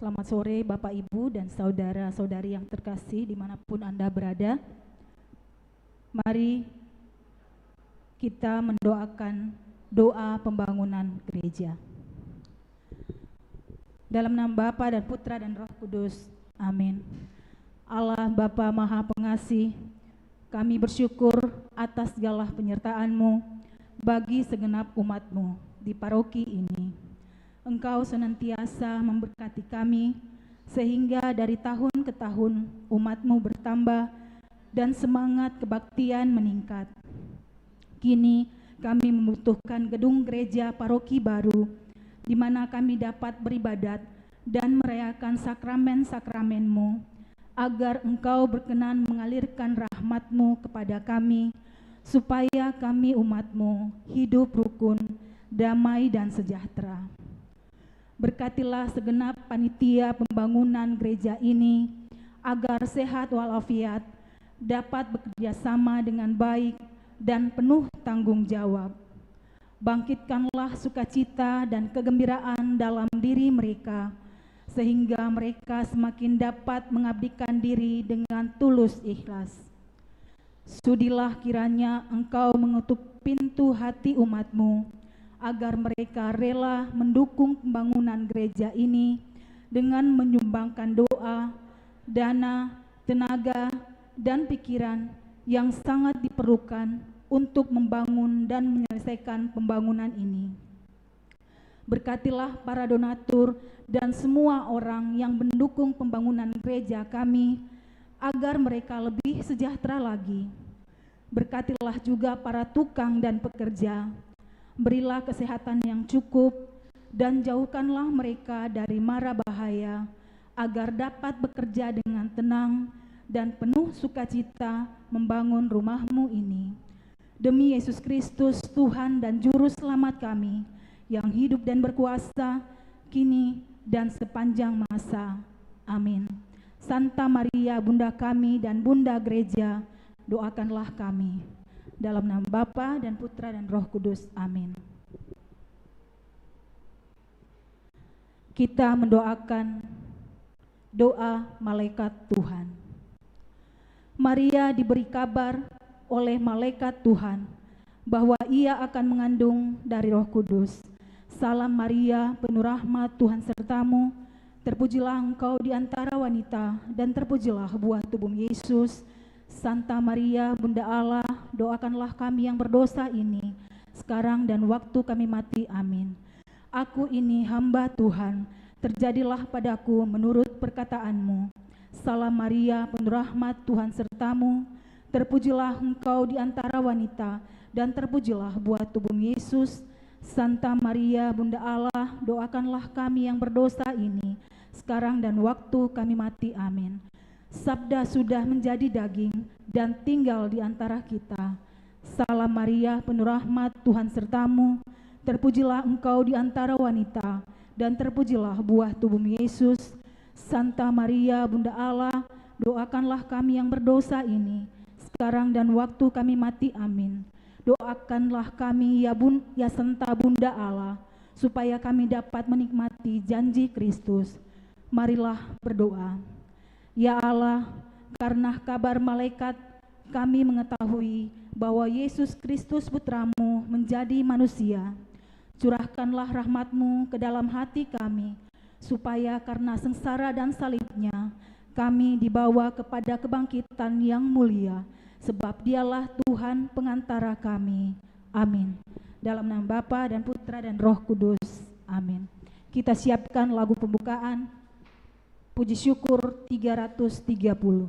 Selamat sore Bapak Ibu dan saudara-saudari yang terkasih dimanapun Anda berada. Mari kita mendoakan doa pembangunan gereja. Dalam nama Bapa dan Putra dan Roh Kudus, amin. Allah Bapa Maha Pengasih, kami bersyukur atas segala penyertaan-Mu bagi segenap umat-Mu di paroki ini. Engkau senantiasa memberkati kami, sehingga dari tahun ke tahun umat-Mu bertambah dan semangat kebaktian meningkat. Kini kami membutuhkan gedung gereja paroki baru, di mana kami dapat beribadat dan merayakan sakramen-sakramen-Mu, agar Engkau berkenan mengalirkan rahmat-Mu kepada kami, supaya kami umat-Mu hidup rukun, damai dan sejahtera. Berkatilah segenap panitia pembangunan gereja ini agar sehat walafiat, dapat bekerja sama dengan baik dan penuh tanggung jawab. Bangkitkanlah sukacita dan kegembiraan dalam diri mereka, sehingga mereka semakin dapat mengabdikan diri dengan tulus ikhlas. Sudilah kiranya Engkau mengetuk pintu hati umat-Mu, agar mereka rela mendukung pembangunan gereja ini dengan menyumbangkan doa, dana, tenaga, dan pikiran yang sangat diperlukan untuk membangun dan menyelesaikan pembangunan ini. Berkatilah para donatur dan semua orang yang mendukung pembangunan gereja kami, agar mereka lebih sejahtera lagi. Berkatilah juga para tukang dan pekerja. Berilah kesehatan yang cukup dan jauhkanlah mereka dari mara bahaya, agar dapat bekerja dengan tenang dan penuh sukacita membangun rumah-Mu ini. Demi Yesus Kristus, Tuhan dan Juru Selamat kami, yang hidup dan berkuasa kini dan sepanjang masa. Amin. Santa Maria, Bunda kami dan Bunda Gereja, doakanlah kami. Dalam nama Bapa dan Putra dan Roh Kudus, amin. Kita mendoakan doa malaikat Tuhan. Maria diberi kabar oleh malaikat Tuhan bahwa ia akan mengandung dari Roh Kudus. Salam Maria, penuh rahmat, Tuhan sertamu. Terpujilah engkau di antara wanita, dan terpujilah buah tubuh Yesus. Santa Maria, Bunda Allah, doakanlah kami yang berdosa ini, sekarang dan waktu kami mati. Amin. Aku ini hamba Tuhan, terjadilah padaku menurut perkataan-Mu. Salam Maria, penuh rahmat, Tuhan sertamu. Terpujilah engkau di antara wanita, dan terpujilah buah tubuh Yesus. Santa Maria, Bunda Allah, doakanlah kami yang berdosa ini, sekarang dan waktu kami mati. Amin. Sabda sudah menjadi daging dan tinggal di antara kita. Salam Maria, penuh rahmat, Tuhan sertamu. Terpujilah engkau di antara wanita, dan terpujilah buah tubuh Yesus. Santa Maria, Bunda Allah, doakanlah kami yang berdosa ini, sekarang dan waktu kami mati. Amin. Doakanlah kami ya Santa Bunda Allah, supaya kami dapat menikmati janji Kristus. Marilah berdoa. Ya Allah, karena kabar malaikat kami mengetahui bahwa Yesus Kristus Putra-Mu menjadi manusia. Curahkanlah rahmat-Mu ke dalam hati kami, supaya karena sengsara dan salib-Nya kami dibawa kepada kebangkitan yang mulia, sebab Dialah Tuhan pengantara kami. Amin. Dalam nama Bapa dan Putra dan Roh Kudus. Amin. Kita siapkan lagu pembukaan. Puji syukur 330.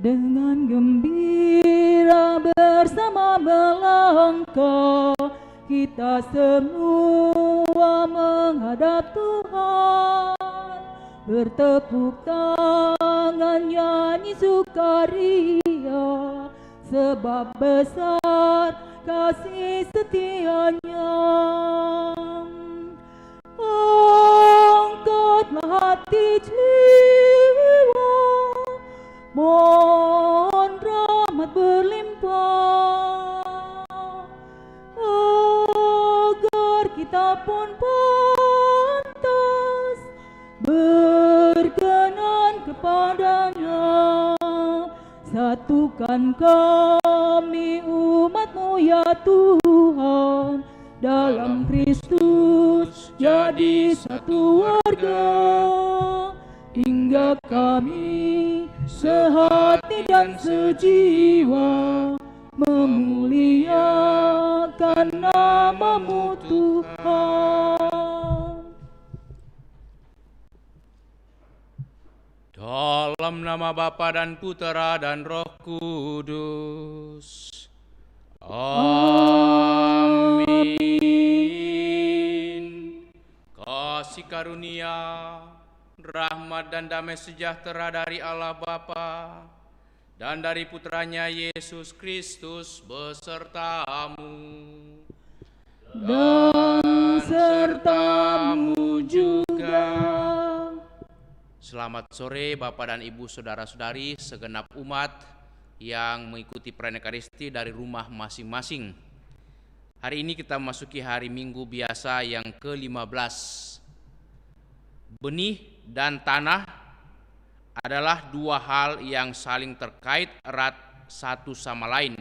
Dengan gembira bersama melangkah, kita semua menghadap Tuhan. Bertepuk tangan nyanyi sukaria, sebab besar kasih setianya. Angkatlah hati jiwa, mohon rahmat berlimpah, agar kita pun pantas berkenan kepadanya. Satukan kami umat-Mu ya Tuhan, dalam Kristus jadi satu warga, hingga kami sehati dan sejiwa memuliakan nama-Mu Tuhan. Dalam nama Bapa dan Putera dan Roh Kudus. Amin. Kasih karunia, rahmat dan damai sejahtera dari Allah Bapa dan dari Putranya Yesus Kristus besertamu Dan sertamu juga. Selamat sore Bapak dan Ibu, saudara-saudari, segenap umat yang mengikuti perayaan Ekaristi dari rumah masing-masing. Hari ini kita memasuki hari Minggu biasa yang ke-15. Benih dan tanah adalah dua hal yang saling terkait erat satu sama lain.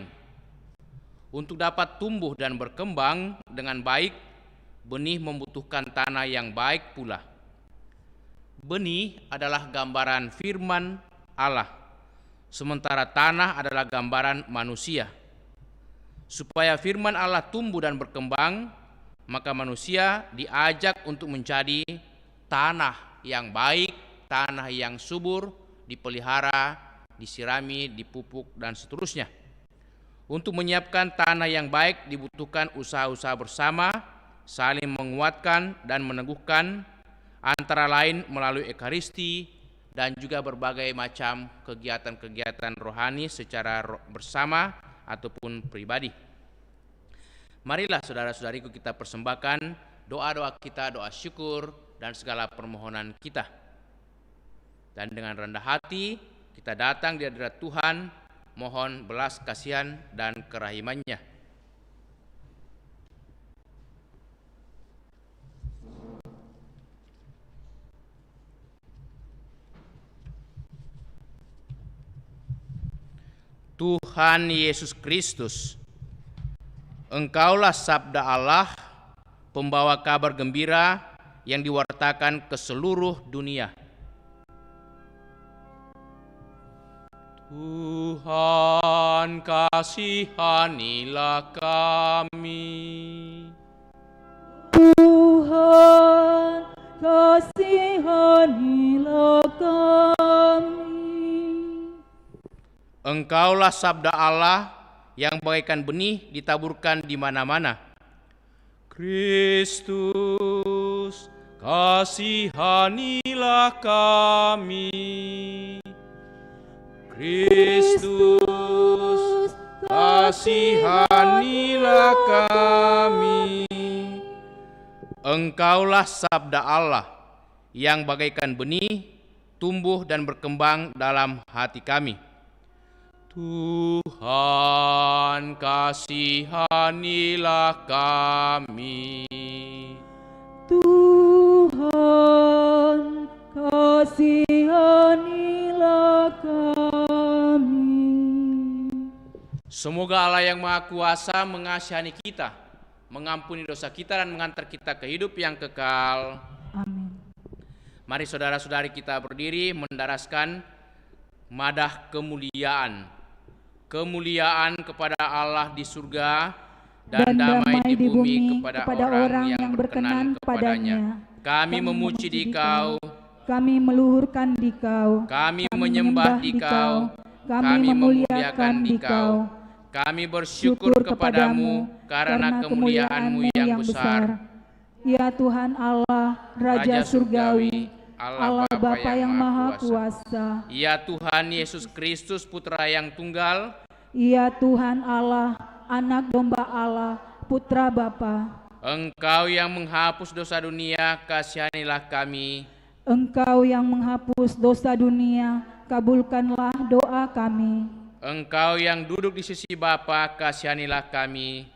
Untuk dapat tumbuh dan berkembang dengan baik, benih membutuhkan tanah yang baik pula. Benih adalah gambaran firman Allah, sementara tanah adalah gambaran manusia. Supaya firman Allah tumbuh dan berkembang, maka manusia diajak untuk menjadi tanah yang baik, tanah yang subur, dipelihara, disirami, dipupuk, dan seterusnya. Untuk menyiapkan tanah yang baik dibutuhkan usaha-usaha bersama, saling menguatkan dan meneguhkan, antara lain melalui Ekaristi dan juga berbagai macam kegiatan-kegiatan rohani secara bersama ataupun pribadi. Marilah saudara-saudariku kita persembahkan doa-doa kita, doa syukur dan segala permohonan kita. Dan dengan rendah hati kita datang di hadirat Tuhan, mohon belas kasihan dan kerahimannya. Tuhan Yesus Kristus, Engkaulah sabda Allah, pembawa kabar gembira yang diwartakan ke seluruh dunia. Tuhan, kasihanilah kami. Tuhan, kasihanilah kami. Engkaulah sabda Allah yang bagaikan benih ditaburkan di mana-mana. Kristus, kasihanilah kami. Kristus, kasihanilah kami. Engkaulah sabda Allah yang bagaikan benih tumbuh dan berkembang dalam hati kami. Tuhan, kasihanilah kami. Tuhan, kasihanilah kami. Semoga Allah yang Maha Kuasa mengasihani kita, mengampuni dosa kita dan mengantar kita ke hidup yang kekal. Amin. Mari saudara-saudari kita berdiri mendaraskan madah kemuliaan. Kemuliaan kepada Allah di surga dan damai di bumi kepada orang yang berkenan kepadanya. Kami memuji Dikau, kami meluhurkan Dikau, kami menyembah Dikau, kami memuliakan Dikau. Kami bersyukur kepadamu karena kemuliaan-Mu yang besar. Ya Tuhan Allah, Raja Surgawi, Allah Bapa yang Maha Kuasa. Ya Tuhan Yesus Kristus, Putra yang tunggal. Ya Tuhan Allah, Anak Domba Allah, Putra Bapa. Engkau yang menghapus dosa dunia, kasihanilah kami. Engkau yang menghapus dosa dunia, kabulkanlah doa kami. Engkau yang duduk di sisi Bapa, kasihanilah kami.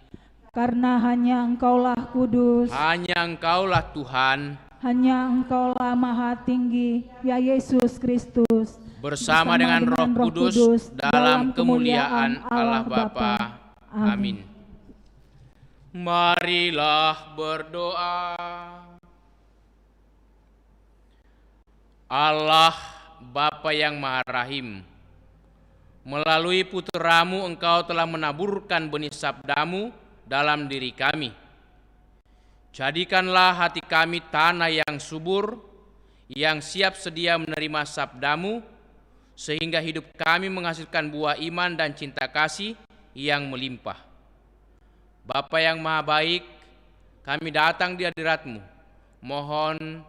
Karena hanya Engkaulah kudus, Hanya Engkaulah Tuhan, hanya Engkaulah Maha Tinggi, ya Yesus Kristus, bersama dengan Roh Kudus dalam kemuliaan Allah Bapa. Amin. Marilah berdoa. Allah Bapa yang Maha Rahim, melalui Putra-Mu Engkau telah menaburkan benih sabda-Mu dalam diri kami. Jadikanlah hati kami tanah yang subur, yang siap sedia menerima sabda-Mu, sehingga hidup kami menghasilkan buah iman dan cinta kasih yang melimpah. Bapa yang Maha Baik, kami datang di hadirat-Mu, mohon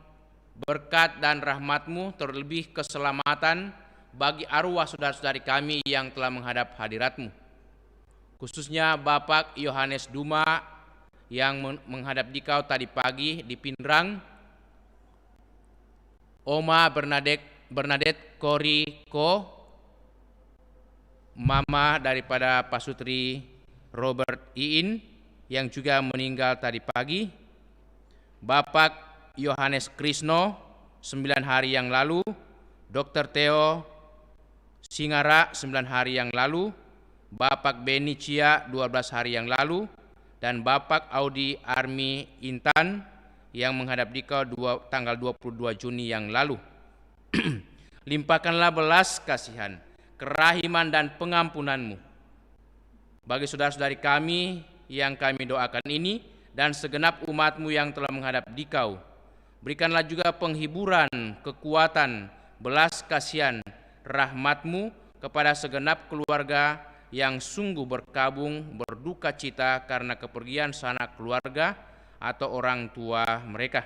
berkat dan rahmat-Mu, terlebih keselamatan bagi arwah saudara-saudari kami yang telah menghadap hadirat-Mu. Khususnya Bapak Yohanes Duma yang menghadap Dikau tadi pagi di Pindrang, Oma Bernadette Koriko, Mama daripada Pasutri Robert Iin yang juga meninggal tadi pagi, Bapak Yohanes Krisno 9 hari yang lalu, Dr. Theo Singara 9 hari yang lalu, Bapak Beni Cia 12 hari yang lalu, dan Bapak Audi Armi Intan yang menghadap Dikau tanggal 22 Juni yang lalu. Limpahkanlah belas kasihan, kerahiman dan pengampunan-Mu bagi saudara-saudari kami yang kami doakan ini dan segenap umat-Mu yang telah menghadap Dikau. Berikanlah juga penghiburan, kekuatan, belas kasihan, rahmat-Mu kepada segenap keluarga yang sungguh berkabung berduka cita karena kepergian sanak keluarga atau orang tua mereka.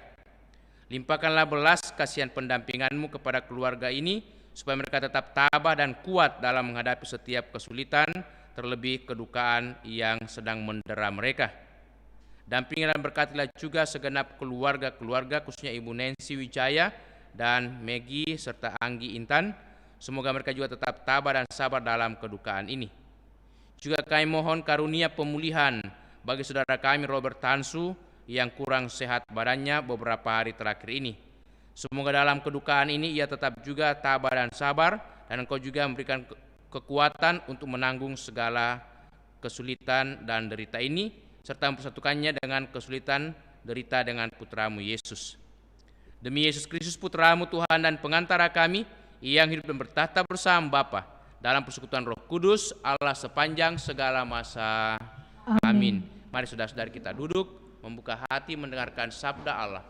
Limpahkanlah belas kasihan pendampingan-Mu kepada keluarga ini supaya mereka tetap tabah dan kuat dalam menghadapi setiap kesulitan, terlebih kedukaan yang sedang mendera mereka. Dampingi dan berkatilah juga segenap keluarga-keluarga, khususnya Ibu Nancy Wijaya dan Maggie serta Anggi Intan. Semoga mereka juga tetap tabah dan sabar dalam kedukaan ini. Juga kami mohon karunia pemulihan bagi saudara kami Robert Tansu yang kurang sehat badannya beberapa hari terakhir ini. Semoga dalam kedukaan ini ia tetap juga tabah dan sabar, dan Engkau juga memberikan kekuatan untuk menanggung segala kesulitan dan derita ini, serta mempersatukannya dengan kesulitan derita dengan Putra-Mu Yesus. Demi Yesus Kristus Putra-Mu Tuhan dan pengantara kami, yang hidup dan bertahta bersama Bapa dalam persekutuan Roh Kudus, Allah sepanjang segala masa. Amin. Mari saudara-saudari kita duduk, membuka hati mendengarkan sabda Allah.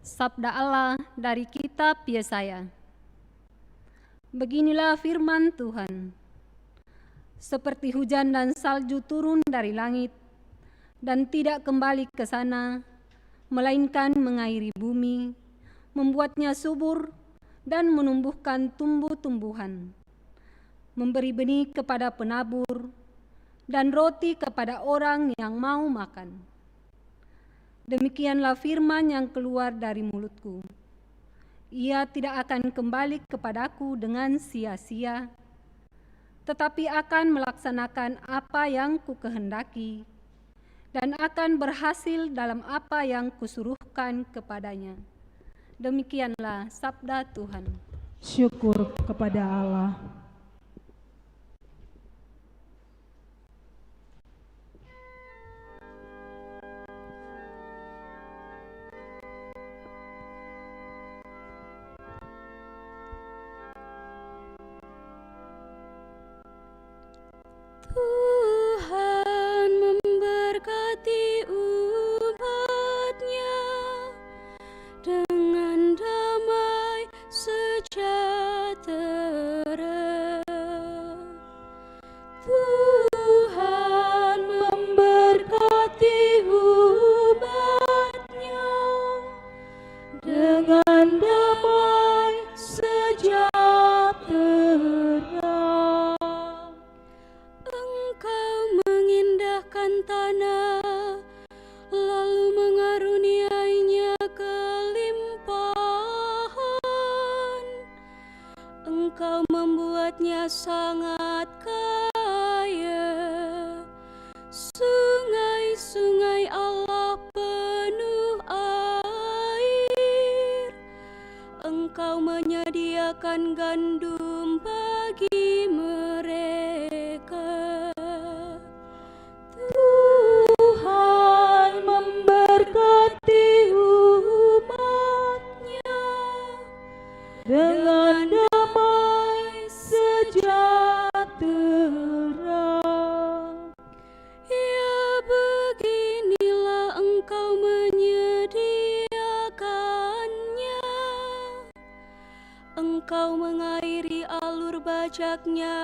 Sabda Allah dari kitab Yesaya. Beginilah firman Tuhan. Seperti hujan dan salju turun dari langit dan tidak kembali ke sana, melainkan mengairi bumi, membuatnya subur dan menumbuhkan tumbuh-tumbuhan, memberi benih kepada penabur dan roti kepada orang yang mau makan. Demikianlah firman yang keluar dari mulutku. Ia tidak akan kembali kepadaku dengan sia-sia, tetapi akan melaksanakan apa yang kukehendaki dan akan berhasil dalam apa yang kusuruhkan kepadanya. Demikianlah sabda Tuhan. Syukur kepada Allah. tanah, lalu mengaruniainya kelimpahan. Engkau membuatnya sangat kaya, sungai-sungai Allah penuh air. Engkau menyediakan gandum bagi mereka. Tuhan memberkati umat-Nya dengan damai sejahtera. Ya, beginilah Engkau menyediakannya. Engkau mengairi alur bajaknya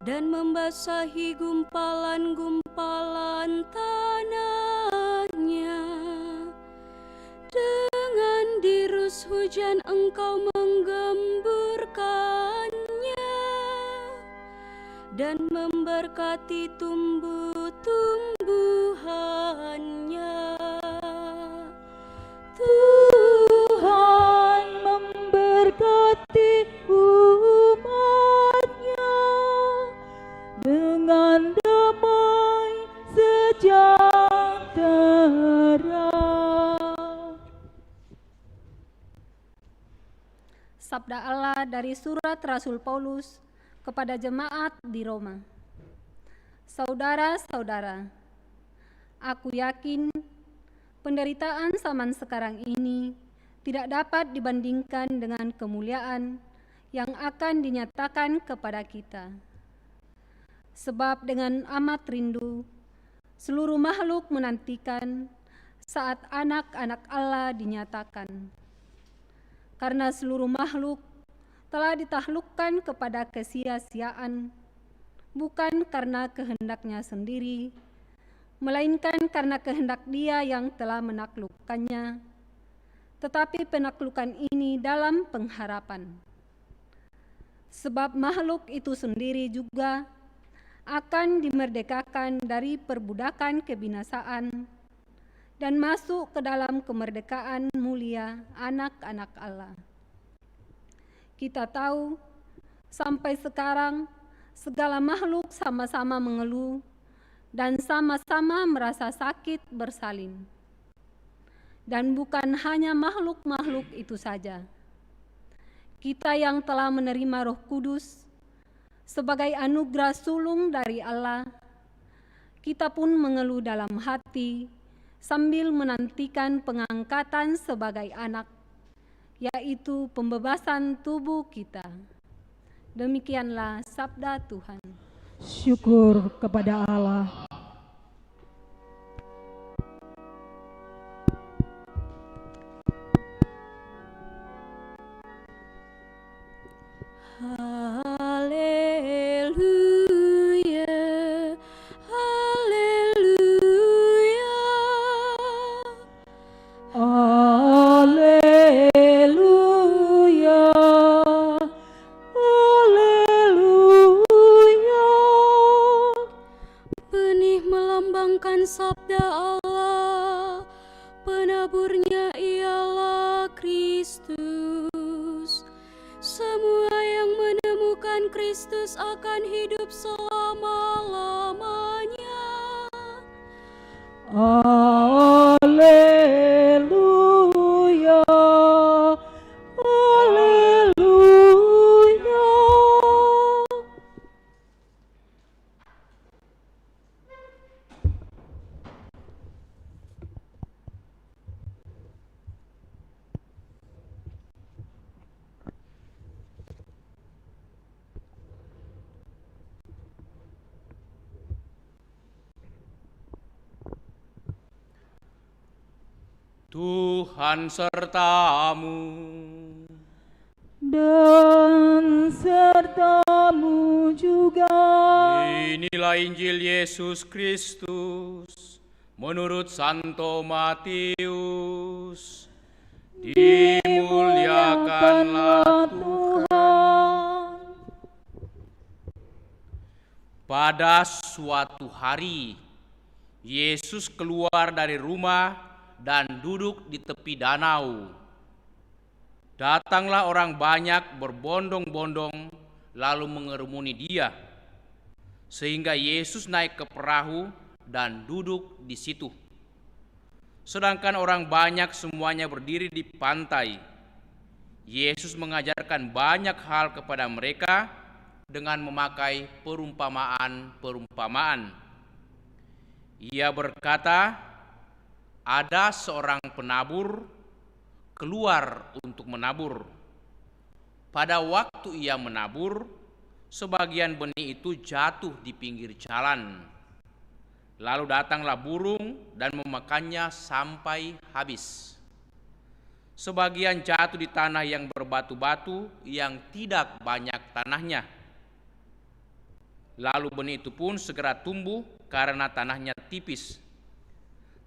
dan membasahi gumpalan-gumpalan tanahnya. Dengan dirus hujan Engkau menggemburkannya dan memberkati tumbuh-tumbuhannya. Tuhan memberkati umat-Nya dengan damai sejahtera. Sabda Allah dari surat Rasul Paulus kepada jemaat di Roma. Saudara-saudara, aku yakin penderitaan zaman sekarang ini tidak dapat dibandingkan dengan kemuliaan yang akan dinyatakan kepada kita. Sebab dengan amat rindu, seluruh makhluk menantikan saat anak-anak Allah dinyatakan. Karena seluruh makhluk telah ditaklukkan kepada kesia-siaan, bukan karena kehendaknya sendiri, melainkan karena kehendak Dia yang telah menaklukkannya, tetapi penaklukan ini dalam pengharapan. Sebab makhluk itu sendiri juga akan dimerdekakan dari perbudakan kebinasaan dan masuk ke dalam kemerdekaan mulia anak-anak Allah. Kita tahu sampai sekarang segala makhluk sama-sama mengeluh dan sama-sama merasa sakit bersalin. Dan bukan hanya makhluk-makhluk itu saja. Kita yang telah menerima Roh Kudus sebagai anugerah sulung dari Allah, kita pun mengeluh dalam hati sambil menantikan pengangkatan sebagai anak, yaitu pembebasan tubuh kita. Demikianlah sabda Tuhan. Syukur kepada Allah. Haleluya, haleluya, Haleluya, haleluya. benih melambangkan sabda Allah, penaburnya ialah Kristus. Semua yang menemukan Kristus akan hidup selama-lamanya. Haleluya, haleluya. Tuhan sertamu. Dan sertamu juga. Inilah Injil Yesus Kristus menurut Santo Matius. Dimuliakanlah Tuhan. Pada suatu hari, Yesus keluar dari rumah dan duduk di tepi danau. Datanglah orang banyak berbondong-bondong lalu mengerumuni dia, sehingga Yesus naik ke perahu dan duduk di situ. Sedangkan orang banyak semuanya berdiri di pantai. Yesus mengajarkan banyak hal kepada mereka dengan memakai perumpamaan-perumpamaan. Ia berkata, ada seorang penabur keluar untuk menabur. Pada waktu ia menabur, sebagian benih itu jatuh di pinggir jalan. Lalu datanglah burung dan memakannya sampai habis. Sebagian jatuh di tanah yang berbatu-batu yang tidak banyak tanahnya. Lalu benih itu pun segera tumbuh karena tanahnya tipis.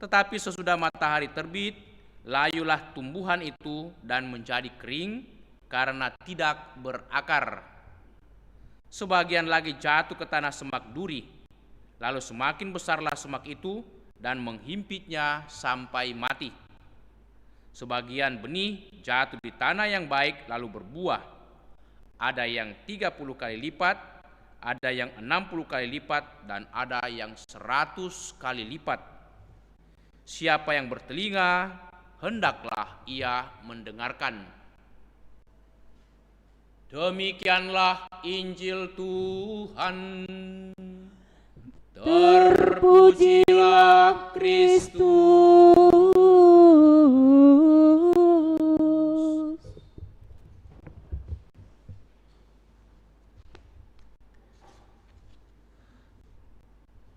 Tetapi sesudah matahari terbit, layulah tumbuhan itu dan menjadi kering karena tidak berakar. Sebagian lagi jatuh ke tanah semak duri. Lalu semakin besarlah semak itu dan menghimpitnya sampai mati. Sebagian benih jatuh di tanah yang baik lalu berbuah. Ada yang 30 kali lipat, ada yang 60 kali lipat, dan ada yang 100 kali lipat. Siapa yang bertelinga, hendaklah ia mendengarkan. Demikianlah Injil Tuhan. Terpujilah Kristus.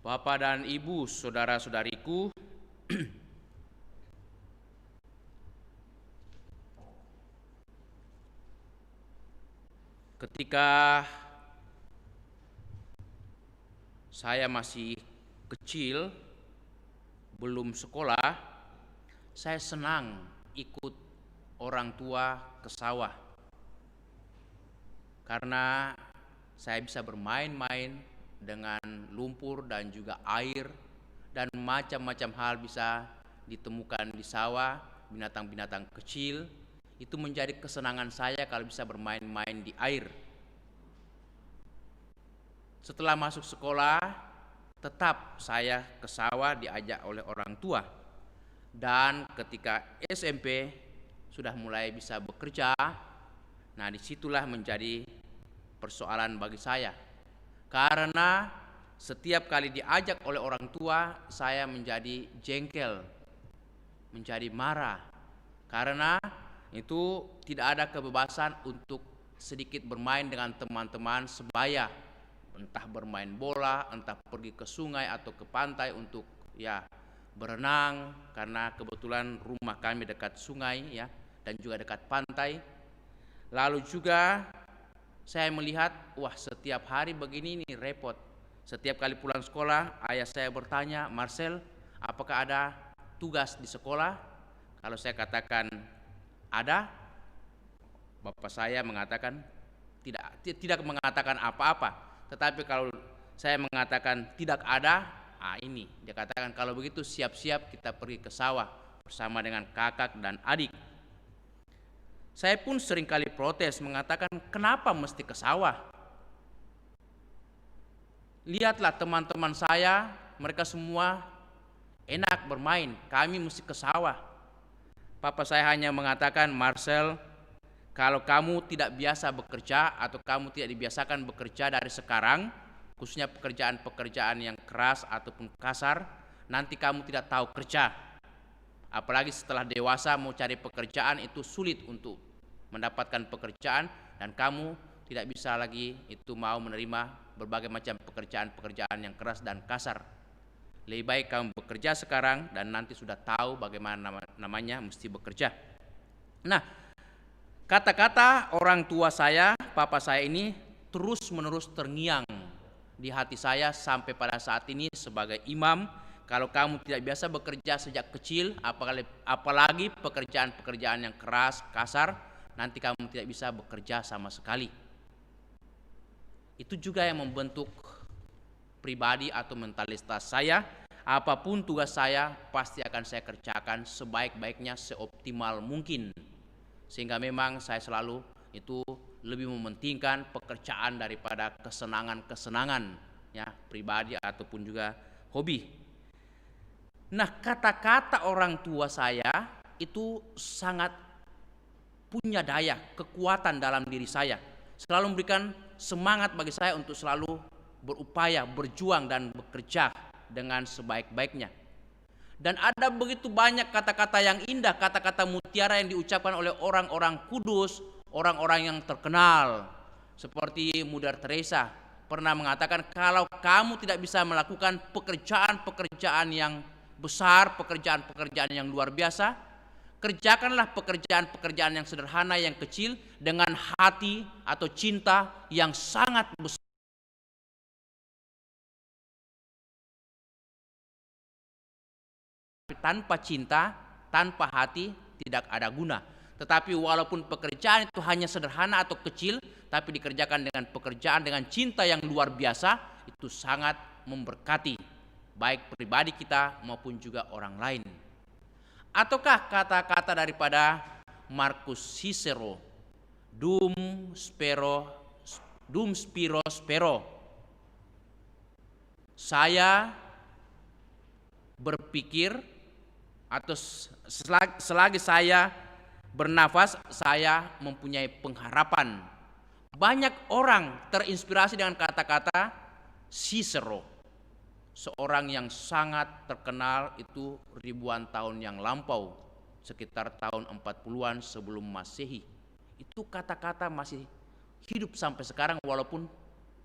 Bapak dan Ibu, saudara-saudariku, ketika saya masih kecil, belum sekolah, saya senang ikut orang tua ke sawah. Karena saya bisa bermain-main dengan lumpur dan juga air, dan macam-macam hal bisa ditemukan di sawah, binatang-binatang kecil. Itu menjadi kesenangan saya kalau bisa bermain-main di air. Setelah masuk sekolah, tetap saya ke sawah diajak oleh orang tua. Dan ketika SMP sudah mulai bisa bekerja, nah disitulah menjadi persoalan bagi saya. Karena setiap kali diajak oleh orang tua, saya menjadi jengkel, menjadi marah. Karena itu tidak ada kebebasan untuk sedikit bermain dengan teman-teman sebaya. Entah bermain bola, entah pergi ke sungai atau ke pantai untuk berenang, karena kebetulan rumah kami dekat sungai dan juga dekat pantai. Lalu juga saya melihat, setiap hari begini nih repot. Setiap kali pulang sekolah, ayah saya bertanya, "Marcel, apakah ada tugas di sekolah?" Kalau saya katakan ada, bapak saya mengatakan tidak mengatakan apa-apa. Tetapi kalau saya mengatakan tidak ada, ini dia katakan, kalau begitu siap-siap kita pergi ke sawah bersama dengan kakak dan adik. Saya pun seringkali protes mengatakan, kenapa mesti ke sawah? Lihatlah teman-teman saya, mereka semua enak bermain, kami mesti ke sawah. Papa saya hanya mengatakan, Marcel, kalau kamu tidak biasa bekerja atau kamu tidak dibiasakan bekerja dari sekarang, khususnya pekerjaan-pekerjaan yang keras ataupun kasar, nanti kamu tidak tahu kerja. Apalagi setelah dewasa mau cari pekerjaan itu sulit untuk mendapatkan pekerjaan, dan kamu tidak bisa lagi itu mau menerima berbagai macam pekerjaan-pekerjaan yang keras dan kasar. Lebih baik kamu bekerja sekarang dan nanti sudah tahu bagaimana namanya mesti bekerja. Nah, kata-kata orang tua saya, papa saya ini terus-menerus terngiang di hati saya sampai pada saat ini sebagai imam. Kalau kamu tidak biasa bekerja sejak kecil, apalagi pekerjaan-pekerjaan yang keras, kasar, nanti kamu tidak bisa bekerja sama sekali. Itu juga yang membentuk pribadi atau mentalitas saya apapun tugas saya pasti akan saya kerjakan sebaik-baiknya, seoptimal mungkin. Sehingga memang saya selalu itu lebih mementingkan pekerjaan daripada kesenangan-kesenangan ya pribadi ataupun juga hobi. Nah, kata-kata orang tua saya itu sangat punya daya, kekuatan dalam diri saya. Selalu memberikan semangat bagi saya untuk selalu berupaya, berjuang dan bekerja dengan sebaik-baiknya. Dan ada begitu banyak kata-kata yang indah, kata-kata mutiara yang diucapkan oleh orang-orang kudus, orang-orang yang terkenal. Seperti Mother Teresa pernah mengatakan, kalau kamu tidak bisa melakukan pekerjaan-pekerjaan yang besar, pekerjaan-pekerjaan yang luar biasa, kerjakanlah pekerjaan-pekerjaan yang sederhana, yang kecil dengan hati atau cinta yang sangat besar. Tanpa cinta, tanpa hati tidak ada guna. Tetapi walaupun pekerjaan itu hanya sederhana atau kecil, tapi dikerjakan dengan pekerjaan dengan cinta yang luar biasa, itu sangat memberkati baik pribadi kita maupun juga orang lain. Ataukah kata-kata daripada Marcus Cicero, dum spiro spero, saya berpikir atau selagi saya bernafas saya mempunyai pengharapan. Banyak orang terinspirasi dengan kata-kata Cicero, seorang yang sangat terkenal itu ribuan tahun yang lampau, sekitar tahun 40-an sebelum Masehi. Itu kata-kata masih hidup sampai sekarang walaupun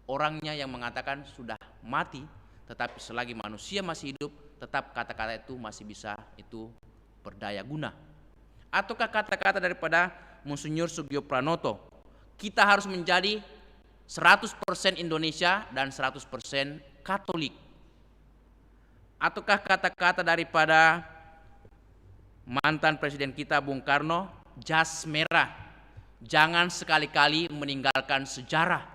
orangnya yang mengatakan sudah mati, tetapi selagi manusia masih hidup, tetap kata-kata itu masih bisa itu berdaya guna. Ataukah kata-kata daripada Monsinyur Sugiopranoto, kita harus menjadi 100% Indonesia dan 100% Katolik. Ataukah kata-kata daripada mantan presiden kita Bung Karno, jas merah, jangan sekali-kali meninggalkan sejarah.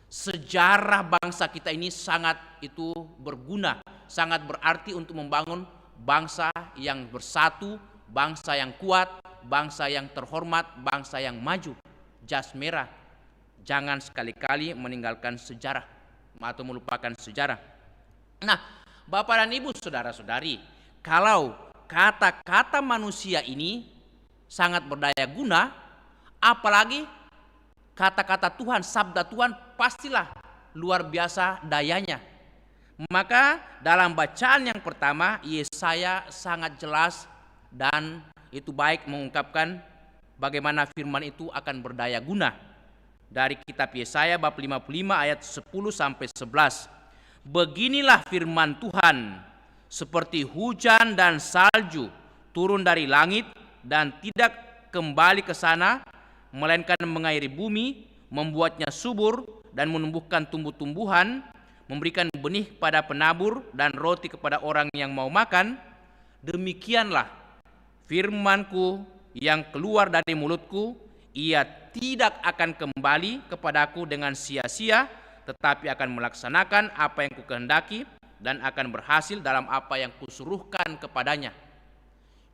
Sejarah bangsa kita ini sangat itu berguna, sangat berarti untuk membangun bangsa yang bersatu, bangsa yang kuat, bangsa yang terhormat, bangsa yang maju. Jas merah, jangan sekali-kali meninggalkan sejarah atau melupakan sejarah. Nah, Bapak dan Ibu, saudara-saudari, kalau kata-kata manusia ini sangat berdaya guna, apalagi kata-kata Tuhan, sabda Tuhan pastilah luar biasa dayanya. Maka dalam bacaan yang pertama, Yesaya sangat jelas dan itu baik mengungkapkan bagaimana firman itu akan berdaya guna. Dari kitab Yesaya bab 55 ayat 10 sampai 11. Beginilah firman Tuhan, seperti hujan dan salju turun dari langit dan tidak kembali ke sana, melainkan mengairi bumi, membuatnya subur dan menumbuhkan tumbuh-tumbuhan, memberikan benih pada penabur dan roti kepada orang yang mau makan, demikianlah firman-Ku yang keluar dari mulutku, ia tidak akan kembali kepadaku dengan sia-sia, tetapi akan melaksanakan apa yang Kukehendaki dan akan berhasil dalam apa yang Kusuruhkan kepadanya.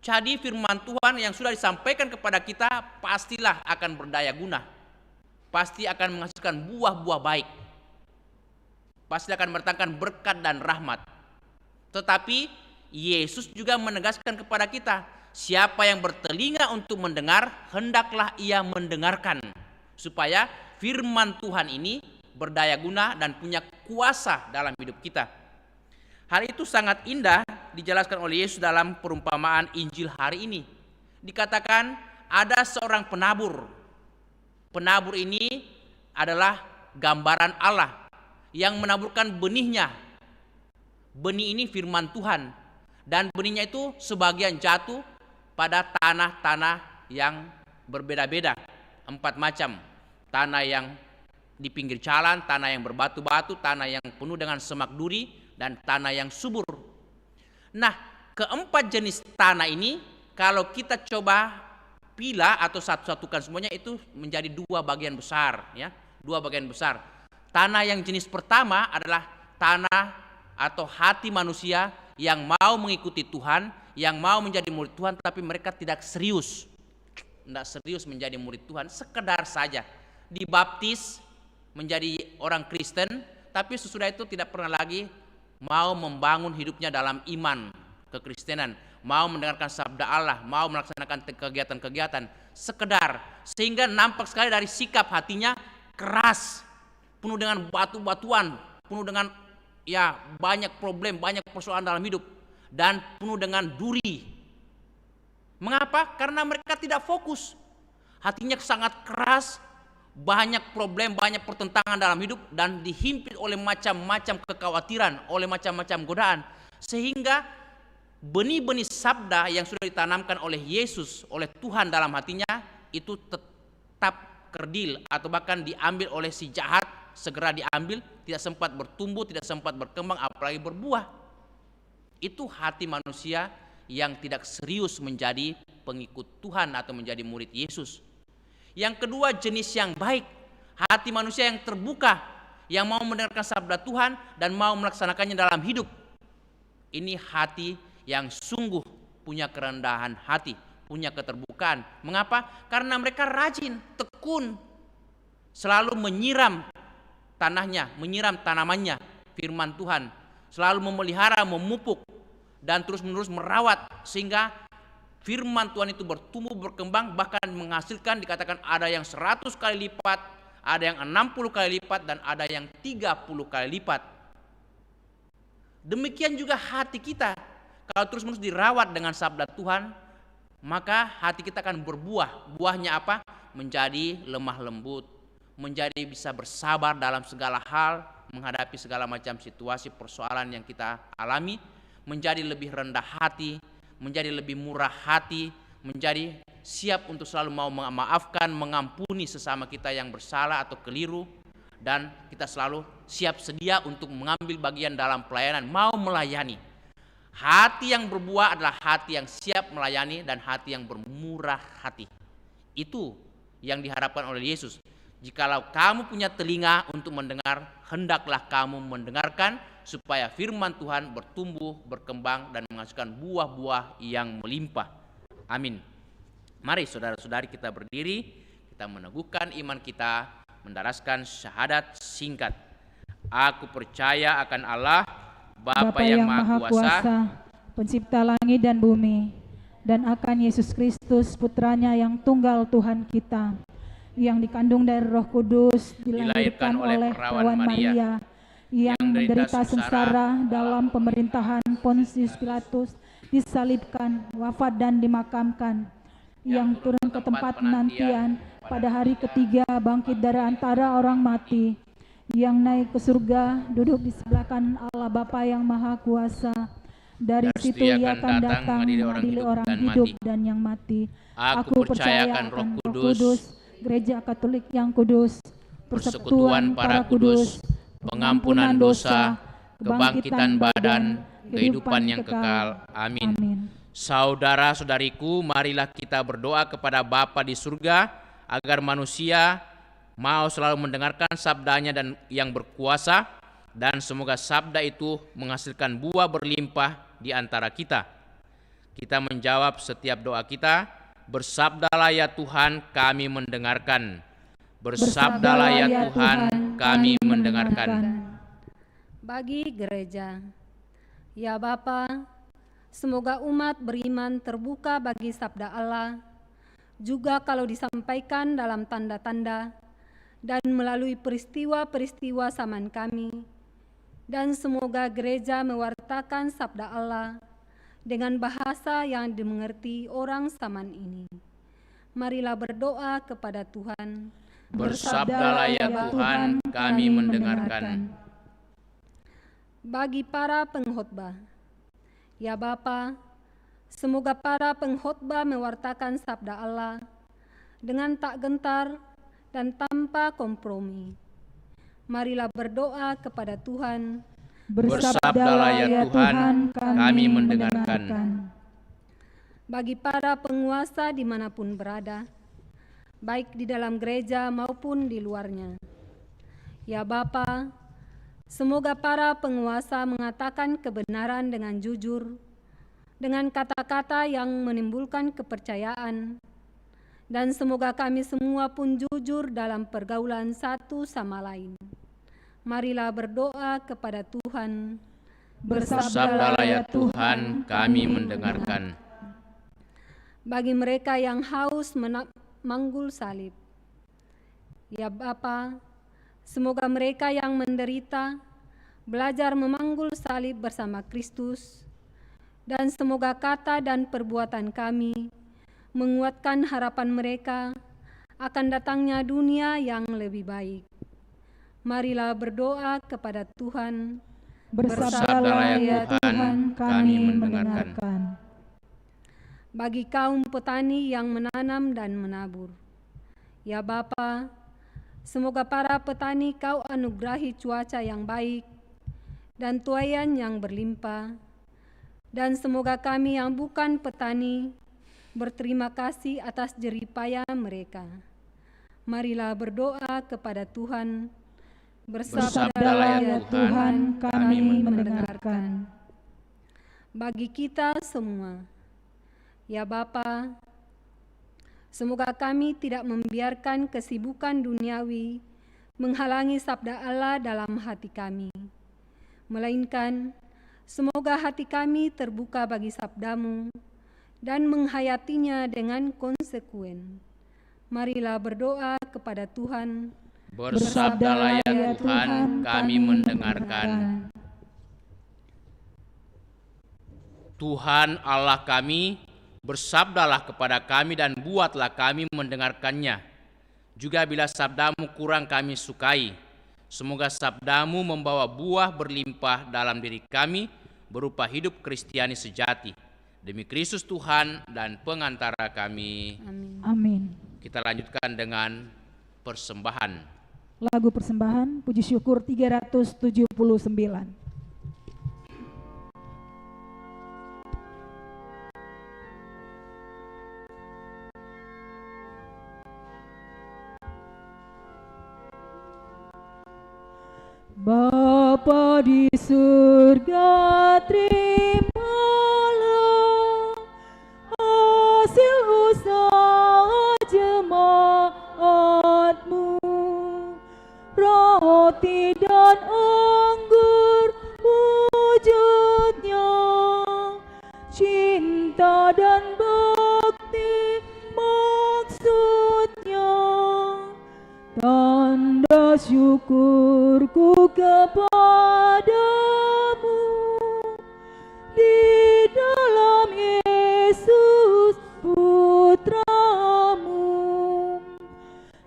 Jadi firman Tuhan yang sudah disampaikan kepada kita pastilah akan berdaya guna, pasti akan menghasilkan buah-buah baik, pasti akan mendatangkan berkat dan rahmat. Tetapi Yesus juga menegaskan kepada kita, siapa yang bertelinga untuk mendengar, hendaklah ia mendengarkan, supaya firman Tuhan ini berdaya guna dan punya kuasa dalam hidup kita. Hal itu sangat indah dijelaskan oleh Yesus dalam perumpamaan Injil hari ini. Dikatakan ada seorang penabur. Penabur ini adalah gambaran Allah yang menaburkan benihnya. Benih ini firman Tuhan, dan benihnya itu sebagian jatuh pada tanah-tanah yang berbeda-beda, 4 macam. Tanah yang di pinggir jalan, tanah yang berbatu-batu, tanah yang penuh dengan semak duri, dan tanah yang subur. Nah, keempat jenis tanah ini kalau kita coba pilah atau satu-satukan semuanya, itu menjadi 2 bagian besar, ya, 2 bagian besar. Tanah yang jenis pertama adalah tanah atau hati manusia yang mau mengikuti Tuhan, yang mau menjadi murid Tuhan, tapi mereka tidak serius menjadi murid Tuhan, sekedar saja dibaptis menjadi orang Kristen, tapi sesudah itu tidak pernah lagi mau membangun hidupnya dalam iman kekristenan, mau mendengarkan sabda Allah, mau melaksanakan kegiatan-kegiatan, sekedar, sehingga nampak sekali dari sikap hatinya keras, penuh dengan batu-batuan, penuh dengan banyak problem, banyak persoalan dalam hidup, dan penuh dengan duri. Mengapa? Karena mereka tidak fokus, hatinya sangat keras, banyak problem, banyak pertentangan dalam hidup, dan dihimpit oleh macam-macam kekhawatiran, oleh macam-macam godaan, sehingga benih-benih sabda yang sudah ditanamkan oleh Yesus, oleh Tuhan dalam hatinya, itu tetap kerdil atau bahkan diambil oleh si jahat, segera diambil, tidak sempat bertumbuh, tidak sempat berkembang, apalagi berbuah. Itu hati manusia yang tidak serius menjadi pengikut Tuhan atau menjadi murid Yesus. Yang kedua, jenis yang baik, hati manusia yang terbuka, yang mau mendengarkan sabda Tuhan dan mau melaksanakannya dalam hidup. Ini hati yang sungguh punya kerendahan hati, punya keterbukaan. Mengapa? Karena mereka rajin, tekun, selalu menyiram tanahnya, menyiram tanamannya, firman Tuhan, selalu memelihara, memupuk, dan terus-menerus merawat, sehingga firman Tuhan itu bertumbuh, berkembang, bahkan menghasilkan, dikatakan ada yang 100 kali lipat, ada yang 60 kali lipat, dan ada yang 30 kali lipat. Demikian juga hati kita, kalau terus-menerus dirawat dengan sabda Tuhan, maka hati kita akan berbuah. Buahnya apa? Menjadi lemah lembut, menjadi bisa bersabar dalam segala hal, menghadapi segala macam situasi persoalan yang kita alami, menjadi lebih rendah hati, menjadi lebih murah hati, menjadi siap untuk selalu mau memaafkan, mengampuni sesama kita yang bersalah atau keliru, dan kita selalu siap sedia untuk mengambil bagian dalam pelayanan, mau melayani. Hati yang berbuah adalah hati yang siap melayani dan hati yang bermurah hati. Itu yang diharapkan oleh Yesus. Jikalau kamu punya telinga untuk mendengar, hendaklah kamu mendengarkan, supaya firman Tuhan bertumbuh, berkembang, dan menghasilkan buah-buah yang melimpah. Amin. Mari saudara-saudari kita berdiri, kita meneguhkan iman kita, mendaraskan syahadat singkat. Aku percaya akan Allah, Bapa yang Maha Kuasa, Pencipta langit dan bumi, dan akan Yesus Kristus, Putranya yang tunggal Tuhan kita, yang dikandung dari Roh Kudus, dilahirkan oleh perawan Maria, yang menderita sengsara dalam pemerintahan Pontius Pilatus, disalibkan, wafat dan dimakamkan, yang turun ke tempat penantian, pada hari ketiga bangkit dari antara orang mati, yang naik ke surga, duduk di sebelah kanan Allah Bapa yang Maha Kuasa. Dari situ ia akan datang mengadili orang hidup dan yang mati. Aku percaya akan Roh Kudus, Gereja Katolik yang kudus, persekutuan para kudus, pengampunan dosa, kebangkitan badan, kehidupan yang kekal. Amin. Saudara-saudariku, marilah kita berdoa kepada Bapa di surga agar manusia mau selalu mendengarkan sabdanya dan yang berkuasa, dan semoga sabda itu menghasilkan buah berlimpah di antara kita. Kita menjawab setiap doa kita, bersabdalah ya Tuhan, kami mendengarkan. Bersabdalah ya Tuhan, kami mendengarkan. Bagi gereja, ya Bapa, semoga umat beriman terbuka bagi sabda Allah, juga kalau disampaikan dalam tanda-tanda dan melalui peristiwa-peristiwa zaman kami, dan semoga gereja mewartakan sabda Allah dengan bahasa yang dimengerti orang zaman ini. Marilah berdoa kepada Tuhan. Bersabdalah ya Tuhan, kami mendengarkan. Bagi para pengkhotbah, ya Bapa, semoga para pengkhotbah mewartakan sabda Allah dengan tak gentar dan tanpa kompromi. Marilah berdoa kepada Tuhan. Bersabdalah ya Tuhan, kami mendengarkan. Bagi para penguasa dimanapun berada, baik di dalam gereja maupun di luarnya, ya Bapa, Semoga para penguasa mengatakan kebenaran dengan jujur, dengan kata-kata yang menimbulkan kepercayaan, dan semoga kami semua pun jujur dalam pergaulan satu sama lain. Marilah berdoa kepada Tuhan. Bersabdalah ya Tuhan, kami mendengarkan. Bagi mereka yang haus memanggul salib, ya Bapa, semoga mereka yang menderita belajar memanggul salib bersama Kristus, dan semoga kata dan perbuatan kami menguatkan harapan mereka akan datangnya dunia yang lebih baik. Marilah berdoa kepada Tuhan. Bersabdalah ya Tuhan, kami mendengarkan. Bagi kaum petani yang menanam dan menabur, ya Bapa, semoga para petani Kau anugerahi cuaca yang baik dan tuaian yang berlimpah, dan semoga kami yang bukan petani berterima kasih atas jerih payah mereka. Marilah berdoa kepada Tuhan. Bersabdalah ya Tuhan, kami mendengarkan. Bagi kita semua, ya Bapa, semoga kami tidak membiarkan kesibukan duniawi menghalangi sabda Allah dalam hati kami, melainkan semoga hati kami terbuka bagi sabdamu dan menghayatinya dengan konsekuen. Marilah berdoa kepada Tuhan. Bersabdalah ya Tuhan, kami mendengarkan. Tuhan Allah kami, bersabdalah kepada kami dan buatlah kami mendengarkannya. Juga bila sabdamu kurang kami sukai, semoga sabdamu membawa buah berlimpah dalam diri kami, berupa hidup Kristiani sejati. Demi Kristus Tuhan dan pengantara kami. Amin. Kita lanjutkan dengan persembahan. Lagu persembahan puji syukur 379. Bapa di surga, terimalah hasil usaha jemaat-Mu. Roti dan anggur wujudnya, cinta dan bakti maksudnya. Tanda syukurku kepadamu di dalam Yesus Putramu.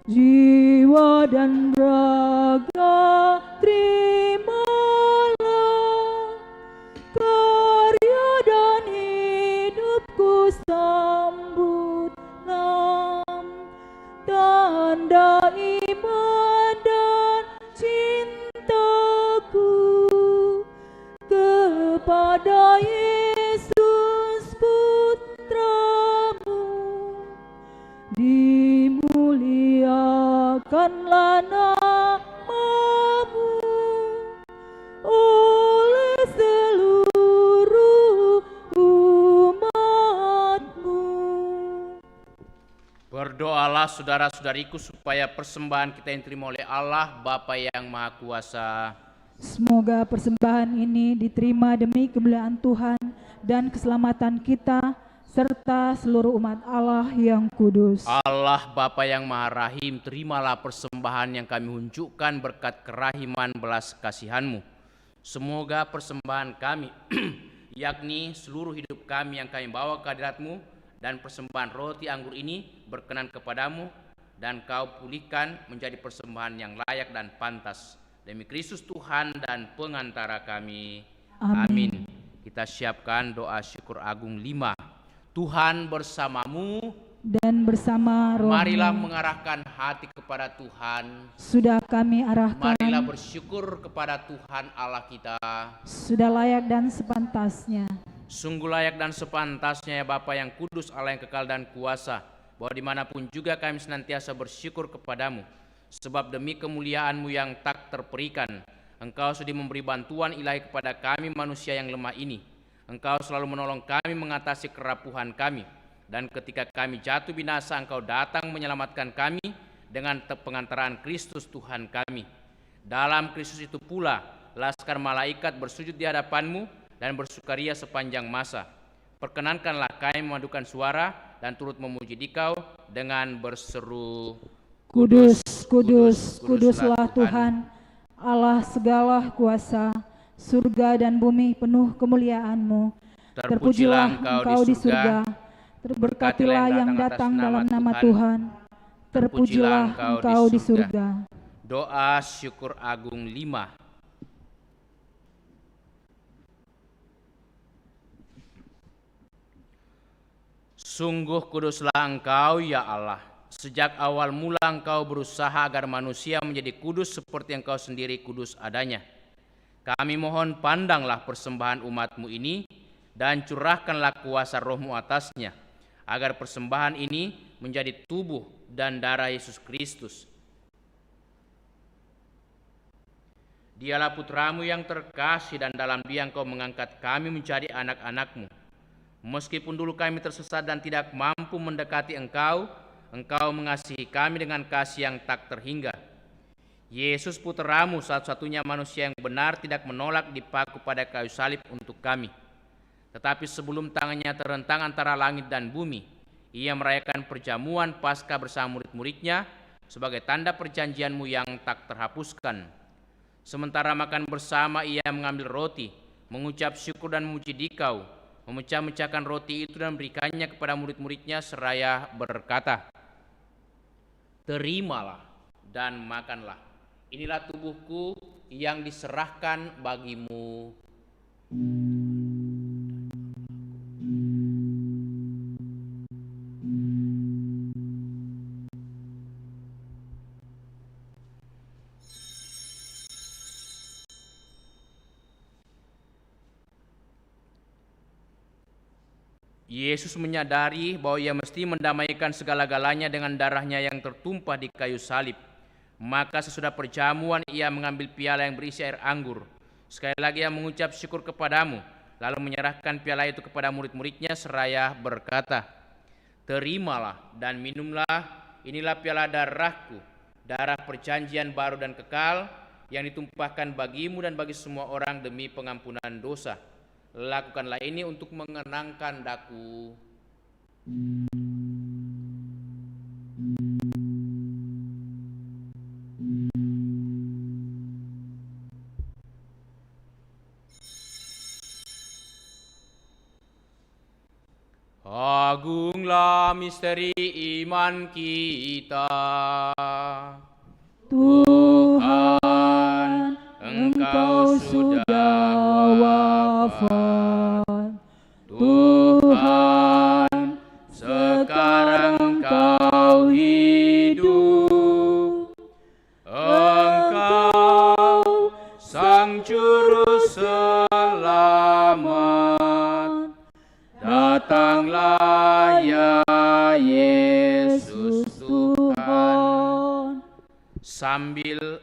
Jiwa dan raga terimalah, karya dan hidupku sambutlah. Tanda iman dan cintaku kepada Yesus Putramu. Dimuliakanlah namamu oleh seluruh umatmu. Berdoalah saudara-saudariku supaya persembahan kita yang diterima oleh Allah Bapa yang Maha Kuasa. Semoga persembahan ini diterima demi kemuliaan Tuhan dan keselamatan kita serta seluruh umat Allah yang kudus. Allah Bapa yang Maha Rahim, terimalah persembahan yang kami unjukkan berkat kerahiman belas kasihan-Mu. Semoga persembahan kami, yakni seluruh hidup kami yang kami bawa ke hadirat-Mu, dan persembahan roti anggur ini berkenan kepadamu, dan Kau pulihkan menjadi persembahan yang layak dan pantas. Demi Kristus Tuhan dan pengantara kami. Amin. Kita siapkan doa syukur agung 5. Tuhan bersamamu dan bersama rohmu. Marilah mengarahkan hati kepada Tuhan. Sudah kami arahkan. Marilah bersyukur kepada Tuhan Allah kita. Sudah layak dan sepantasnya. Sungguh layak dan sepantasnya ya Bapa yang kudus, Allah yang kekal dan kuasa, bahwa dimanapun juga kami senantiasa bersyukur kepadamu. Sebab demi kemuliaan-Mu yang tak terperikan, Engkau sudah memberi bantuan ilahi kepada kami manusia yang lemah ini. Engkau selalu menolong kami mengatasi kerapuhan kami. Dan ketika kami jatuh binasa, Engkau datang menyelamatkan kami dengan pengantaran Kristus Tuhan kami. Dalam Kristus itu pula, laskar malaikat bersujud di hadapan-Mu dan bersukaria sepanjang masa. Perkenankanlah kami memadukan suara dan turut memuji Dikau dengan berseru, Kudus, kudus, kuduslah Tuhan, Allah segala kuasa, surga dan bumi penuh kemuliaan-Mu. Terpujilah Engkau di surga, berkatilah yang datang dalam nama Tuhan, terpujilah Engkau di surga. Doa syukur agung 5. Sungguh kuduslah Engkau ya Allah. Sejak awal mula Engkau berusaha agar manusia menjadi kudus seperti Engkau sendiri kudus adanya. Kami mohon pandanglah persembahan umat-Mu ini dan curahkanlah kuasa Roh-Mu atasnya, agar persembahan ini menjadi tubuh dan darah Yesus Kristus. Dialah Putra-Mu yang terkasih dan dalam Dia Engkau mengangkat kami menjadi anak-anak-Mu. Meskipun dulu kami tersesat dan tidak mampu mendekati Engkau, Engkau mengasihi kami dengan kasih yang tak terhingga. Yesus Putra-Mu satu-satunya manusia yang benar tidak menolak dipaku pada kayu salib untuk kami. Tetapi sebelum tangannya terentang antara langit dan bumi, Ia merayakan perjamuan Paskah bersama murid-muridnya sebagai tanda perjanjian-Mu yang tak terhapuskan. Sementara makan bersama, Ia mengambil roti, mengucap syukur dan memuji Dikau, memecah-mecahkan roti itu dan memberikannya kepada murid-muridnya seraya berkata, terimalah dan makanlah. Inilah tubuhku yang diserahkan bagimu. Yesus menyadari bahwa Ia mesti mendamaikan segala-galanya dengan darah-Nya yang tertumpah di kayu salib. Maka sesudah perjamuan Ia mengambil piala yang berisi air anggur. Sekali lagi Ia mengucap syukur kepadamu, lalu menyerahkan piala itu kepada murid-muridnya seraya berkata, terimalah dan minumlah, inilah piala darahku, darah perjanjian baru dan kekal, yang ditumpahkan bagimu dan bagi semua orang demi pengampunan dosa. Lakukanlah ini untuk mengenangkan daku. Agunglah misteri iman kita. Tuhan, Engkau sudah wafat. Tuhan, sekarang Engkau hidup. Engkau Sang Juru Selamat, datanglah ya Yesus Tuhan. Sambil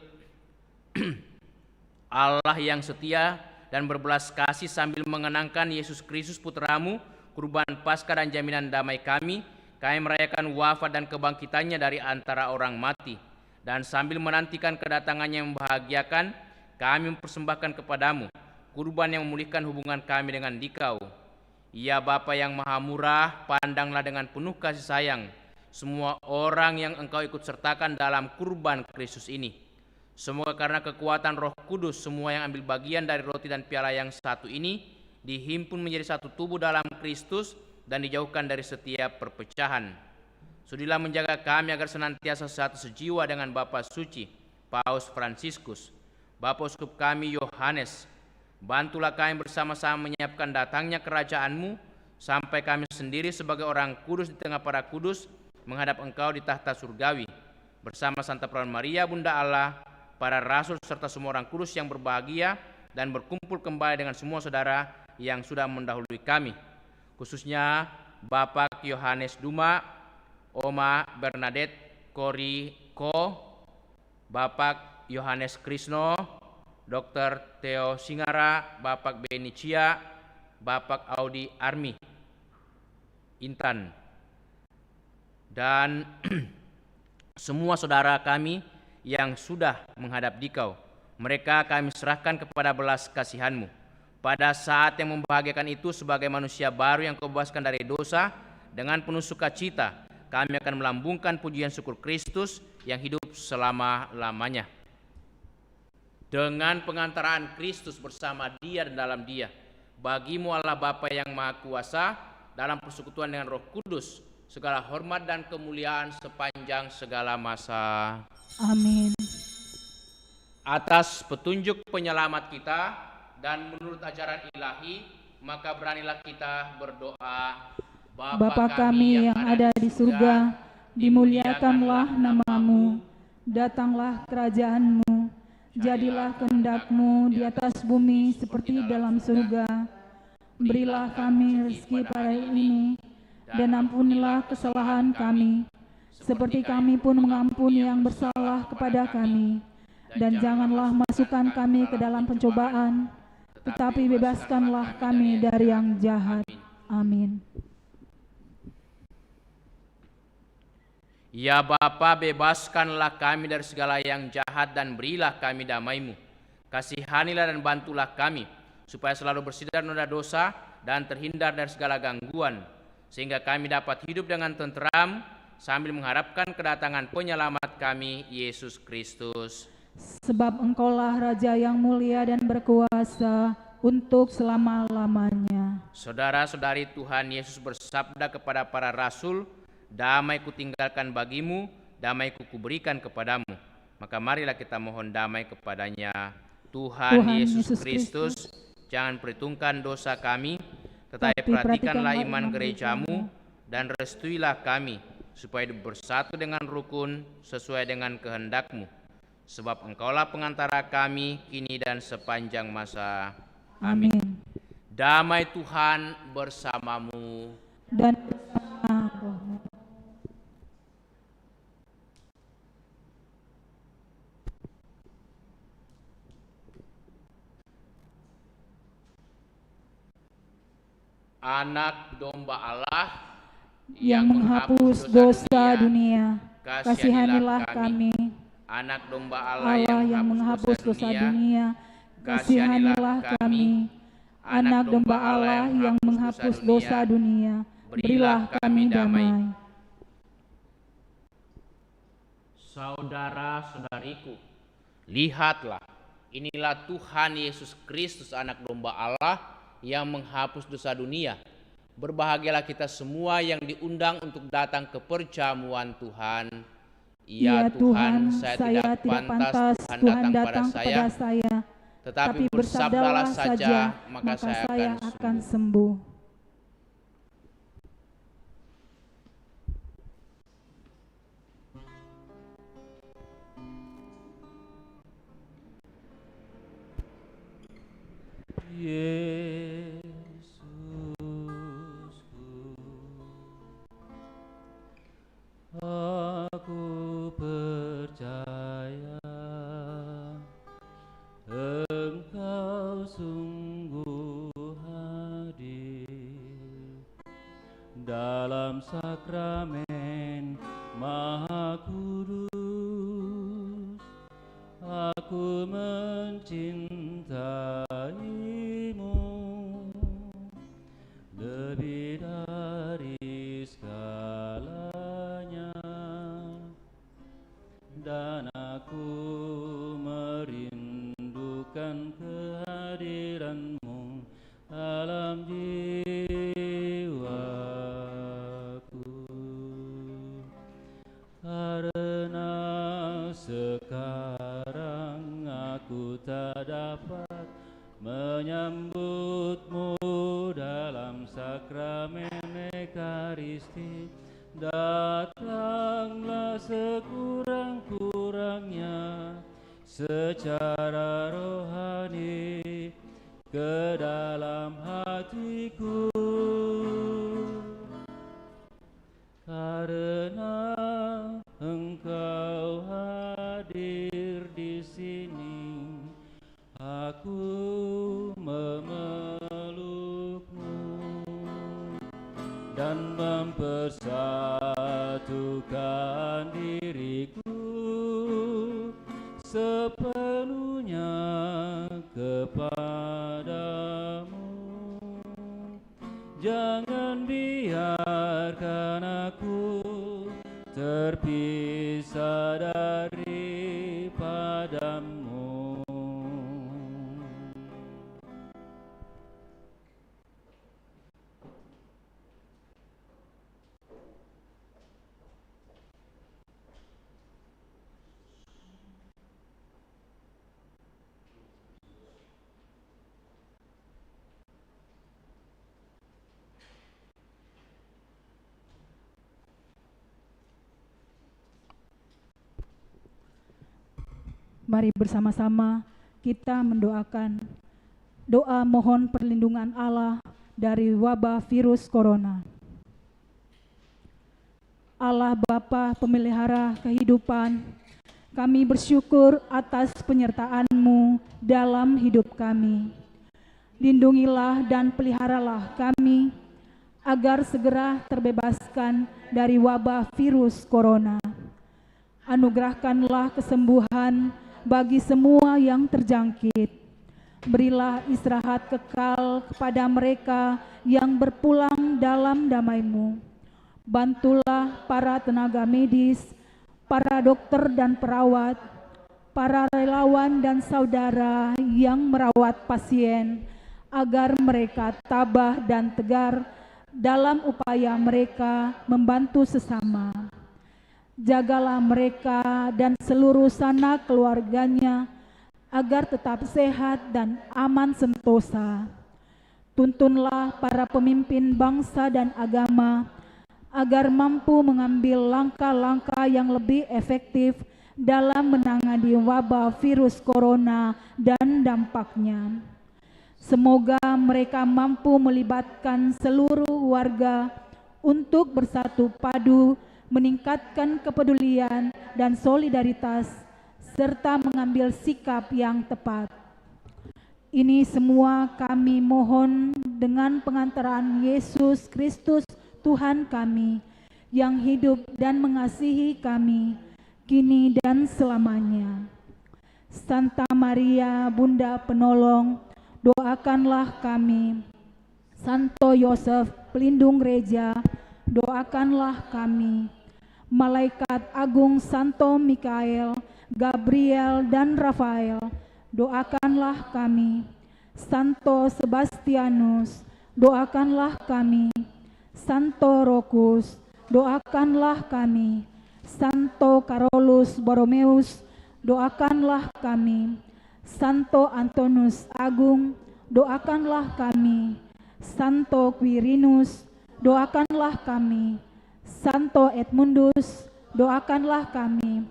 Allah yang setia dan berbelas kasih sambil mengenangkan Yesus Kristus Putra-Mu, kurban Paskah dan jaminan damai kami merayakan wafat dan kebangkitannya dari antara orang mati. Dan sambil menantikan kedatangannya yang membahagiakan, kami mempersembahkan kepadamu kurban yang memulihkan hubungan kami dengan Dikau. Ya Bapa yang Maha Murah, pandanglah dengan penuh kasih sayang semua orang yang Engkau ikut sertakan dalam kurban Kristus ini. Semoga karena kekuatan Roh Kudus, semua yang ambil bagian dari roti dan piala yang satu ini dihimpun menjadi satu tubuh dalam Kristus dan dijauhkan dari setiap perpecahan. Sudilah menjaga kami agar senantiasa satu sejiwa dengan Bapa Suci Paus Fransiskus, Bapa Uskup kami Yohanes. Bantulah kami bersama-sama menyiapkan datangnya kerajaan-Mu, sampai kami sendiri sebagai orang kudus di tengah para kudus menghadap Engkau di tahta surgawi, bersama Santa Perawan Maria Bunda Allah, para rasul serta semua orang kudus yang berbahagia, dan berkumpul kembali dengan semua saudara yang sudah mendahului kami, khususnya Bapak Yohanes Duma, Oma Bernadette Koriko, Bapak Yohanes Krisno, Dr. Theo Singara, Bapak Beni Cia, Bapak Audi Armi Intan, dan semua saudara kami yang sudah menghadap Dikau. Mereka kami serahkan kepada belas kasihan-Mu. Pada saat yang membahagiakan itu, sebagai manusia baru yang Kau bebaskan dari dosa, dengan penuh sukacita kami akan melambungkan pujian syukur Kristus yang hidup selama-lamanya. Dengan pengantaraan Kristus bersama Dia dan dalam Dia, bagi-Mu Allah Bapa yang Maha Kuasa, dalam persekutuan dengan Roh Kudus, segala hormat dan kemuliaan sepanjang segala masa. Amin. Atas petunjuk penyelamat kita dan menurut ajaran ilahi, maka beranilah kita berdoa. Bapa kami yang ada di surga, dimuliakanlah nama-Mu, datanglah kerajaan-Mu, jadilah kehendak-Mu di atas bumi seperti dalam surga. Berilah kami rezeki pada hari ini, dan ampunilah kesalahan kami, seperti kami pun mengampuni yang bersalah kepada kami. Dan janganlah masukkan kami ke dalam pencobaan, tetapi bebaskanlah kami dari yang jahat. Amin. Ya Bapa, bebaskanlah kami dari segala yang jahat dan berilah kami damai-Mu. Kasihanilah dan bantulah kami, supaya selalu bersih dari noda dosa dan terhindar dari segala gangguan, sehingga kami dapat hidup dengan tenteram sambil mengharapkan kedatangan penyelamat kami, Yesus Kristus. Sebab Engkaulah Raja yang mulia dan berkuasa untuk selama-lamanya. Saudara-saudari, Tuhan Yesus bersabda kepada para rasul, damai kutinggalkan bagimu, damai kuberikan kepadamu. Maka marilah kita mohon damai kepadanya. Tuhan Yesus Kristus, jangan perhitungkan dosa kami, tetapi perhatikanlah iman gerejamu, dan restuilah kami, supaya bersatu dengan rukun sesuai dengan kehendak-Mu. Sebab Engkaulah pengantara kami, kini dan sepanjang masa. Amin. Damai Tuhan bersamamu. Dan bersama rohmu. Anak domba Allah yang menghapus dosa dunia, kasihanilah kami. Anak domba Allah yang menghapus dosa dunia, kasihanilah kami. Anak domba Allah yang menghapus dosa dunia, berilah kami damai. Saudara-saudariku, lihatlah, inilah Tuhan Yesus Kristus, anak domba Allah yang menghapus dosa dunia. Berbahagialah kita semua yang diundang untuk datang ke perjamuan Tuhan. Ya Tuhan, saya tidak pantas Tuhan datang pada saya, tetapi bersabdalah saja, maka saya akan sembuh. Aku percaya Engkau sungguh hadir dalam sakramen Maha Kudus. Aku mencintaimu lebih dari segalanya, dan aku merindukan kehadiran-Mu dalam jiwaku. Karena sekarang aku tak dapat menyambut-Mu dalam sakramen Ekaristi, datanglah sekurang-kurangnya secara rohani ke dalam hatiku. Karena Engkau hadir di sini, dan mempersatukan diriku sepenuhnya kepadamu. Jangan biarkan aku terpisah daripadamu. Mari bersama-sama kita mendoakan doa mohon perlindungan Allah dari wabah virus corona. Allah Bapa pemelihara kehidupan, kami bersyukur atas penyertaan-Mu dalam hidup kami. Lindungilah dan peliharalah kami agar segera terbebaskan dari wabah virus corona. Anugerahkanlah kesembuhan bagi semua yang terjangkit. Berilah istirahat kekal kepada mereka yang berpulang dalam damai-Mu. Bantulah para tenaga medis, para dokter dan perawat, para relawan dan saudara yang merawat pasien, agar mereka tabah dan tegar dalam upaya mereka membantu sesama. Jagalah mereka dan seluruh sanak keluarganya agar tetap sehat dan aman sentosa. Tuntunlah para pemimpin bangsa dan agama agar mampu mengambil langkah-langkah yang lebih efektif dalam menangani wabah virus corona dan dampaknya. Semoga mereka mampu melibatkan seluruh warga untuk bersatu padu meningkatkan kepedulian dan solidaritas, serta mengambil sikap yang tepat. Ini semua kami mohon dengan pengantaran Yesus Kristus Tuhan kami, yang hidup dan mengasihi kami, kini dan selamanya. Santa Maria, Bunda Penolong, doakanlah kami. Santo Yosef, pelindung gereja, doakanlah kami. Malaikat Agung Santo Mikael, Gabriel dan Rafael, doakanlah kami. Santo Sebastianus, doakanlah kami. Santo Rokus, doakanlah kami. Santo Carolus Borromeus, doakanlah kami. Santo Antonius Agung, doakanlah kami. Santo Quirinus, doakanlah kami. Santo Edmundus, doakanlah kami.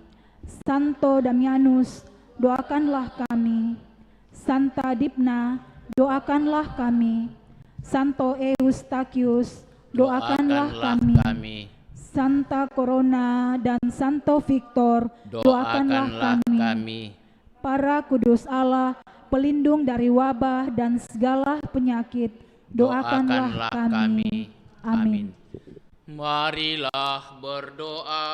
Santo Damianus, doakanlah kami. Santa Dipna, doakanlah kami. Santo Eustachius, doakanlah kami. Santa Corona dan Santo Victor, doakanlah kami. Para kudus Allah, pelindung dari wabah dan segala penyakit, doakanlah kami. Amin. Marilah berdoa.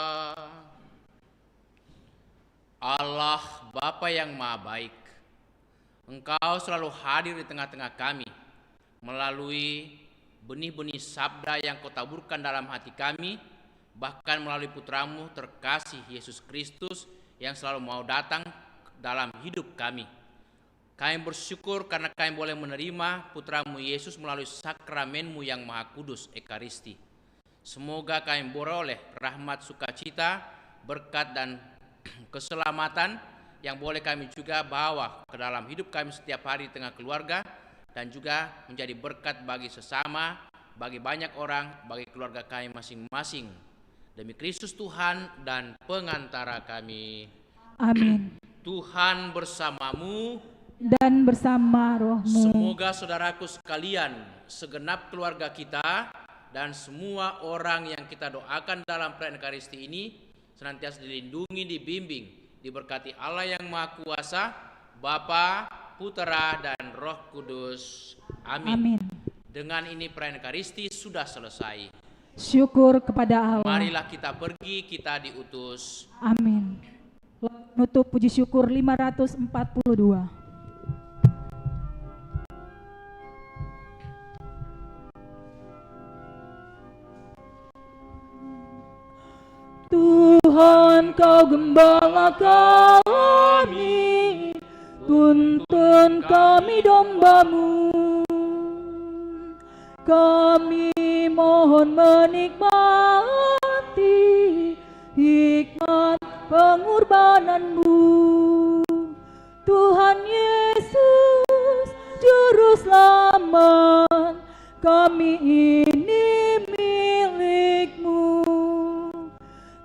Allah Bapa yang Maha Baik, Engkau selalu hadir di tengah-tengah kami melalui benih-benih sabda yang Kau taburkan dalam hati kami, bahkan melalui putramu terkasih Yesus Kristus yang selalu mau datang dalam hidup kami. Kami bersyukur karena kami boleh menerima putramu Yesus melalui sakramenmu yang Maha Kudus, Ekaristi. Semoga kami beroleh rahmat sukacita, berkat dan keselamatan yang boleh kami juga bawa ke dalam hidup kami setiap hari di tengah keluarga, dan juga menjadi berkat bagi sesama, bagi banyak orang, bagi keluarga kami masing-masing. Demi Kristus Tuhan dan pengantara kami. Amin. Tuhan bersamamu dan bersama rohmu. Semoga saudaraku sekalian, segenap keluarga kita, dan semua orang yang kita doakan dalam perayaan Ekaristi ini senantiasa dilindungi, dibimbing, diberkati Allah yang Maha Kuasa, Bapa, Putra, dan Roh Kudus. Amin. Amin. Dengan ini perayaan Ekaristi sudah selesai. Syukur kepada Allah. Marilah kita pergi, kita diutus. Amin. Nutup puji syukur 542. Tuhan, Kau gembala kami, tuntun kami domba-Mu. Kami mohon menikmati hikmat pengorbanan-Mu. Tuhan Yesus, Juru Selamat, kami ini milik-Mu.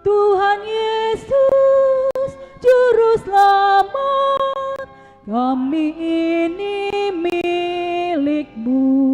Tuhan Yesus, Juru Selamat, kami ini milik-Mu.